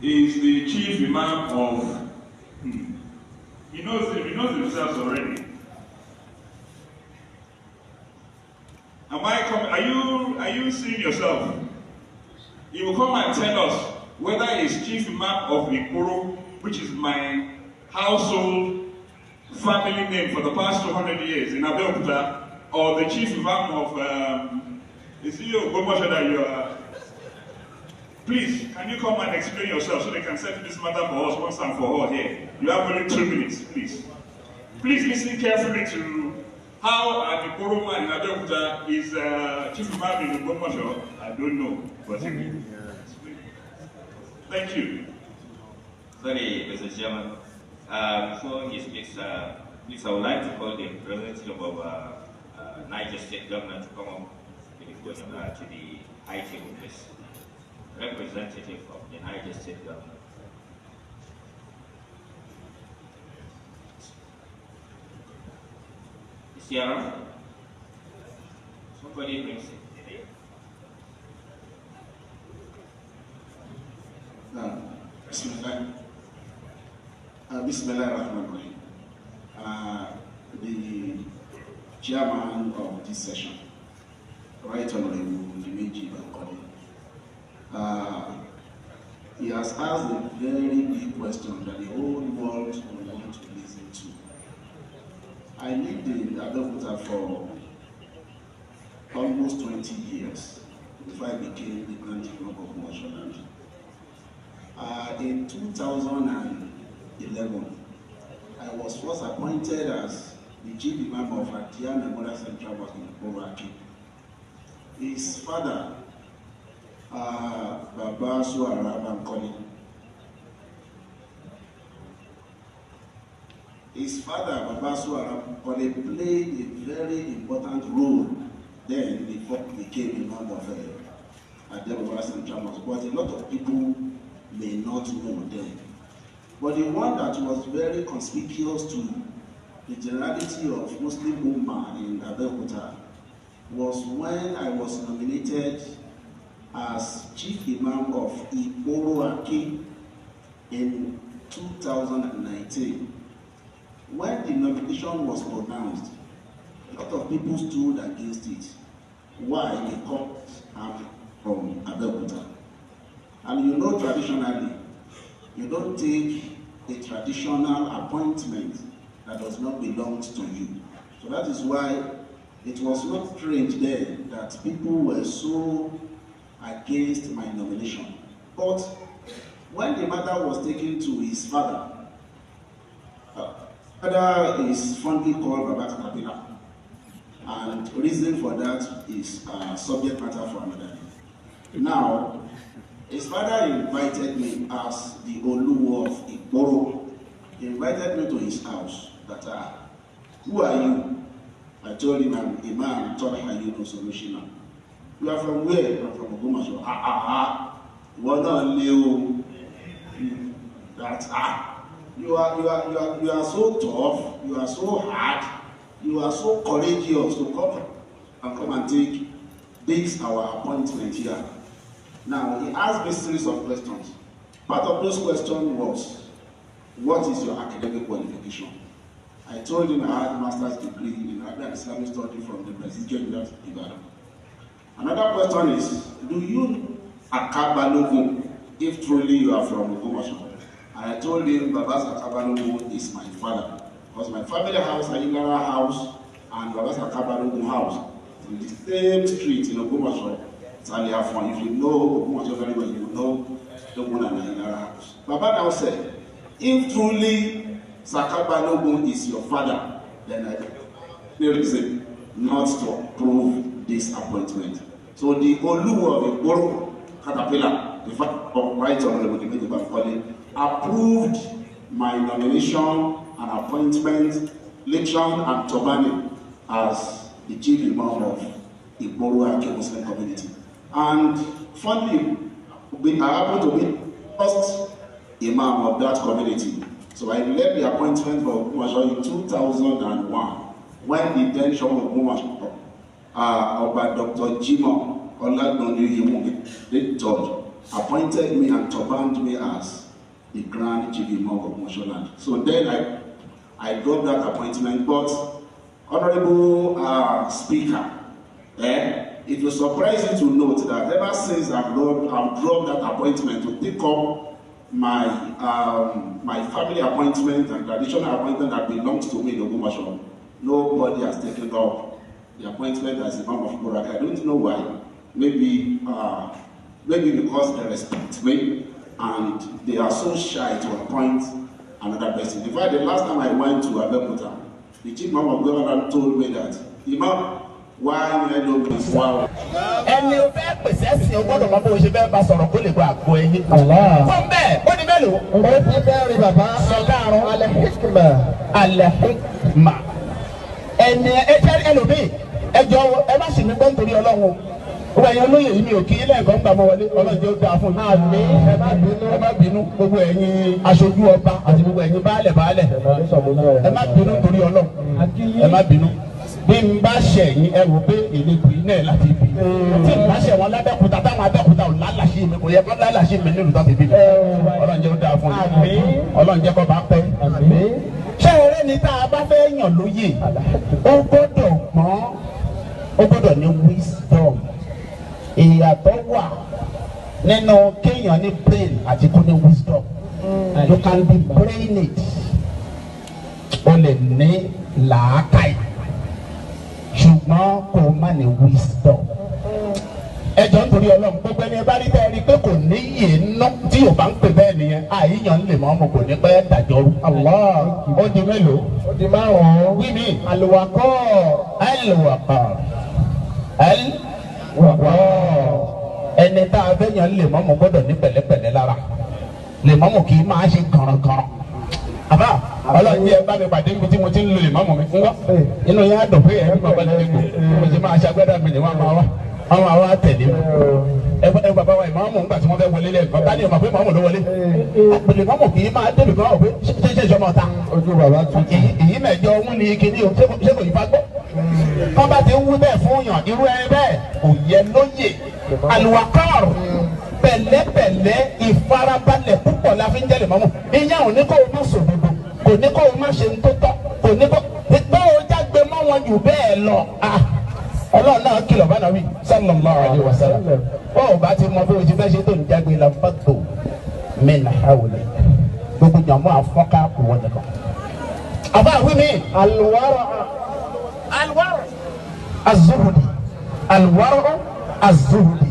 is the chief imam of. He knows himself already. Are you seeing yourself? He will come and tell us whether he's chief imam of Iporo, which is my household family name for the past 200 years in Abeokuta, or the chief imam of is it Ogbomoso that you are? Please, can you come and explain yourself so they can settle this matter for us once and for all here? You have only 2 minutes, please. Please listen carefully to how an Iporo man in Abeokuta is chief imam in Ogbomoso. I don't know, but thank you. Sorry, Mr. Chairman. Before he speaks, please, I would like to call the representative of Niger State Government to come up with the question to the high table, please. Representative of the Niger State Government. Is he around? Somebody brings it. Bismillahirrahmanirrahim. The chairman of this session, Right Honorable Hon.Dimeji Bankole, he has asked a very big question that the whole world will want to listen to. I lived in Abeokuta for almost 20 years before I became the Grand Chief of Ogumosoland. In 2011, I was first appointed as the chief imam of Atia Memorial Central Mosque in Iporo. His father, Bankole, played a very important role then before he became imam of Atia Memorial Central Mosque. But a lot of people may not know them. But the one that was very conspicuous to the generality of Muslim Ummah in Abeokuta was when I was nominated as Chief Imam of Iporo in 2019. When the nomination was pronounced, a lot of people stood against it. Why? Because I'm from Abeokuta. And you know, traditionally, you don't take a traditional appointment that does not belong to you. So that is why it was not strange then that people were so against my nomination. But when the matter was taken to his father, father is fondly called Baba Katapila, and the reason for that is subject matter for another day. Now, his father invited me as the Oluwo of Iporo. He invited me to his house. That, who are you? I told him I'm Imam Toliha Yunusa. You are from where? I'm from Ogbomoso. What on you? That you are so tough. You are so hard. You are so courageous to come and take this our appointment here. Now, he asked me a series of questions. Part of those questions was, what is your academic qualification? I told him I had a master's degree in Arabic and Islamic study from the Prestigious University of Ibadan. Another question is, do you Akabalogun if truly you are from Ogbomoso? And I told him Baba's Akabalogun is my father. Because my family house, Ayinlara house, and Baba's Akabalogun house, in the same street in Ogbomoso. If you know Ogbomoso very well, you know the one and Ayinlara house. Baba now said, if truly Sakabalogun is your father, then I have no reason not to approve this appointment. So the Oluwo of Iporo Caterpillar, the father of Right Honorable Hon.Dimeji Bankole, approved my nomination and appointment, election and turbaning as the chief imam of Iporo Muslim community. And finally, I happened to be the first imam of that community. So I led the appointment for Ogbomoso in 2001, when the intention of Ogbomoso by Dr. Jimo the third appointed me and turbaned me as the Grand Chief Imam of Mosholand. So then I dropped that appointment. But Honorable Speaker, it will surprise you to note that ever since I've dropped that appointment to take up my family appointment and traditional appointment that belongs to me in Ogumosho, nobody has taken up the appointment as Imam of Iporo. I don't know why. Maybe because they respect me and they are so shy to appoint another person. In fact, the last time I went to Abeokuta, the chief Imam of Iporo told me that, Imam, why I don't do this? Wow. And you back possessing your water, my boy, you better pass on a bullet back going. Allah. Come back. What the mellow? Al-Hikma. And HLLB. And Joe, ever seen the country along. When you know you kill and come back on your down. Ever been over any Ashodu Oba, as you were in Bale. Ever been to your long. Ever been. Bí n bá ṣe yín ẹ wò pé ìlẹ́kùn iná ẹ̀ láti bí. Tí n bá ṣe wọn lábẹ́kúta táwọn abẹ́kúta ò lálàṣí mi kò yẹ kó lálàṣí mi nílùú tó ti bí. Ọlọ́run jẹ́ ó dáa fún yín. Ọlọ́run jẹ́ kó bá pẹ́. Ṣé eré ni tá a bá fẹ́ yàn lóye? Ó gbọ́dọ̀ gbọ́n, ó gbọ́dọ̀ ní wisdom. Ìyàtọ̀ wà nínú kéèyàn ní brain àti kó ní wisdom. You can be brain it. O lè ní làákàyè. Ṣùgbọ́n kò má ní wisdom. Ẹjọ́ nítorí Ọlọ́run gbogbo ẹni bá rí bẹ́ẹ̀ rí pé kò ní yé ná tí yóò bá ń pè bẹ́ẹ̀ nìyẹn àyíyàn lè mọ́ ọmọ kò ní pẹ́ dàjọ́rú. Allah ó di mélòó? Ó di márùn-ún. Wí mi. Àlùwàkọ́. Ẹni tá a fẹ́ yàn lè mọ́ ọmọ gbọ́dọ̀ ní pẹ̀lẹ́pẹ̀lẹ́ lára. Lè mọ́ ọmọ kì í máa ṣe gànràngànràn. Àbá Ọlọ́run yẹ bá mi pàdé níbi tí mo ti ń lo ìmọ̀mọ̀ mi fún wa inú yẹn á dùn pé ẹ̀rí bàbá lè gbò mo ti máa ṣàgbẹ́dà mi ní wọn máa wá wọn máa wá tẹ̀lé mi ẹ bàbá wa ìmọ̀mọ̀ nígbà tí wọ́n fẹ́ wọlé lẹ́ẹ̀kan ká ní ọmọ pé ìmọ̀mọ̀ ló wọlé àpèlè ìmọ̀mọ̀ kì í máa débi kan wọ̀ pé ṣé ìṣọmọ ta ojú bàbá tún èyí mẹ́jọ ń ní kíní o ṣé kò yí bá gbọ́ wọ́n bá ti ń wú bẹ́ẹ̀ fún yàn irú ẹni bẹ́ẹ̀ kò yẹ lóye àlùwàkọ́ọ̀rù pẹ̀lẹ́pẹ̀lẹ́ ìfarabalẹ̀ púpọ̀ la fi ń jẹ́lẹ̀ mọ́mọ́ ìyẹn ò ní kó o má sòdodo kò ní kó o má ṣe ń tó tọ́ kò ní kó gbé o jágbe mọ́ wọn jù bẹ́ẹ̀ lọ. Ọlọ́run náà kìlọ̀ bá náà wí sallallahu alaihi wasallam ó ò bá ti mọ bí o ti fẹ́ ṣe tó ń jágbe la fàtó min hawli gbogbo jàmọ́ àfọ́ká kò wọ́n nìkan. àbá àwí mi alwara az-zuhdi alwara az-zuhdi.